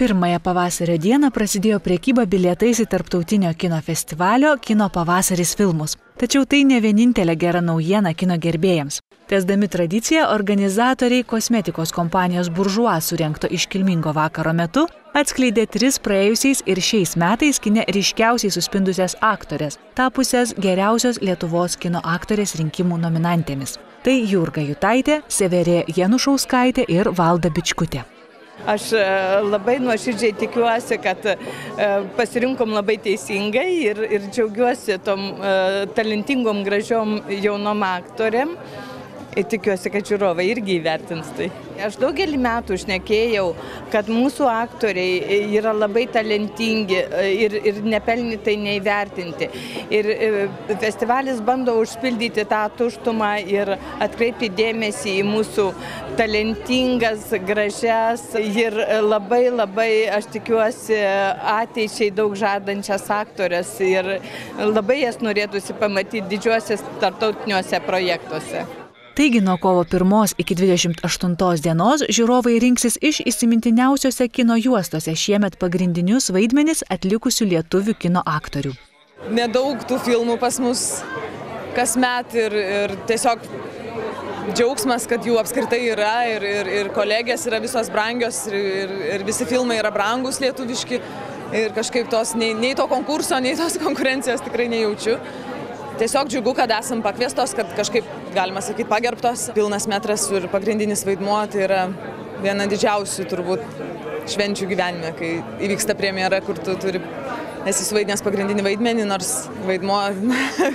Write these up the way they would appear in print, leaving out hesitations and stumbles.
Pirmąją pavasario dieną prasidėjo prekyba bilietais į tarptautinio kino festivalio Kino pavasaris filmus. Tačiau tai ne vienintelė gera naujiena kino gerbėjams. Tęsdami tradiciją, organizatoriai kosmetikos kompanijos Bourjois surengto iškilmingo vakaro metu atskleidė 3 praėjusiais ir šiais metais kine ryškiausiai suspindusias aktorės, tapusias geriausios Lietuvos kino aktorės rinkimų nominantėmis. Tai Jurga Jutaitė, Severė Janušauskaitė ir Valda Bičkutė. Aš labai nuoširdžiai tikiuosi, kad pasirinkom labai teisingai ir džiaugiuosi tom talentingom, gražiom jaunom aktoriam. Ir tikiuosi, kad žiūrovai irgi įvertins tai. Aš daugelį metų šnekėjau, kad mūsų aktoriai yra labai talentingi ir nepelnytai neįvertinti. Ir festivalis bando užpildyti tą tuštumą ir atkreipti dėmesį į mūsų talentingas, gražias ir labai, aš tikiuosi, ateičiai daug žadančias aktorės ir labai jas norėtųsi pamatyti didžiuosiuose tarptautiniuose projektuose. Taigi nuo kovo 1 iki 28 dienos žiūrovai rinksis iš įsimintiniausiose kino juostose šiemet pagrindinius vaidmenis atlikusių lietuvių kino aktorių. Nedaug tų filmų pas mus kasmet ir tiesiog džiaugsmas, kad jų apskritai yra ir kolegės yra visos brangios ir visi filmai yra brangus lietuviški ir kažkaip tos nei to konkurso, nei tos konkurencijos tikrai nejaučiu. Tiesiog džiugu, kad esam pakviestos, kad kažkaip, galima sakyti, pagerbtos. Pilnas metras ir pagrindinis vaidmuo, tai yra viena didžiausių turbūt švenčių gyvenime, kai įvyksta premjera, kur tu esi suvaidinęs pagrindinį vaidmenį, nors vaidmuo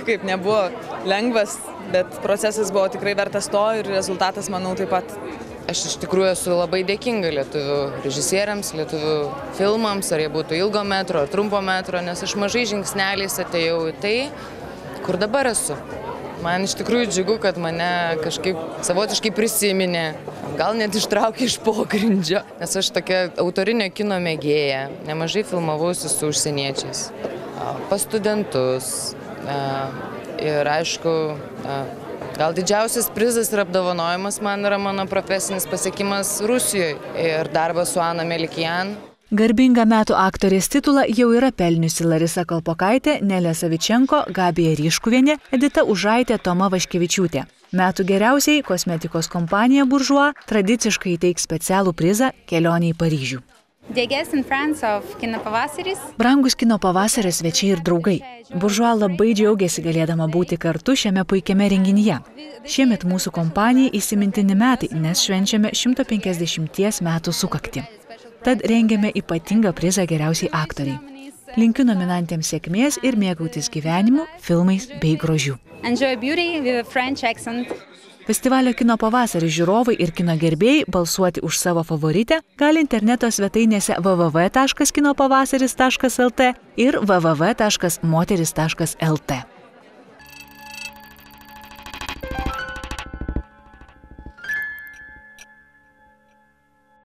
kaip nebuvo lengvas, bet procesas buvo tikrai vertas to ir rezultatas, manau, taip pat. Aš iš tikrųjų esu labai dėkinga lietuvių režisieriams, lietuvių filmams, ar jie būtų ilgo metro ar trumpo metro, nes aš mažai žingsneliais atėjau į tai, kur dabar esu. Man iš tikrųjų džiugu, kad mane kažkaip savotiškai prisiminė, gal net ištraukė iš pogrindžio, nes aš tokia autorinio kino mėgėja, nemažai filmavausi su užsieniečiais, pas studentus ir aišku, gal didžiausias prizas ir apdovanojimas man yra mano profesinis pasiekimas Rusijoje ir darbas su Ana Melikian. Garbingą metų aktorės titulą jau yra pelniusi Larisa Kalpokaitė, Nelė Savičenko, Gabija Ryškuvienė, Edita Užaitė, Toma Vaškevičiūtė. Metų geriausiai kosmetikos kompanija Bourjois tradiciškai įteiks specialų prizą kelionei į Paryžių. Brangus kino pavasario svečiai ir draugai. Bourjois labai džiaugiasi galėdama būti kartu šiame puikiame renginyje. Šiemet mūsų kompanijai įsimintini metai, nes švenčiame 150 metų sukaktį. Tad rengiame ypatingą prizą geriausiai aktoriai. Linkiu nominantėms sėkmės ir mėgautis gyvenimu, filmais bei grožiu. Festivalio Kino pavasaris žiūrovai ir kino gerbėjai balsuoti už savo favoritę gali interneto svetainėse www.kinopavasaris.lt ir www.moteris.lt.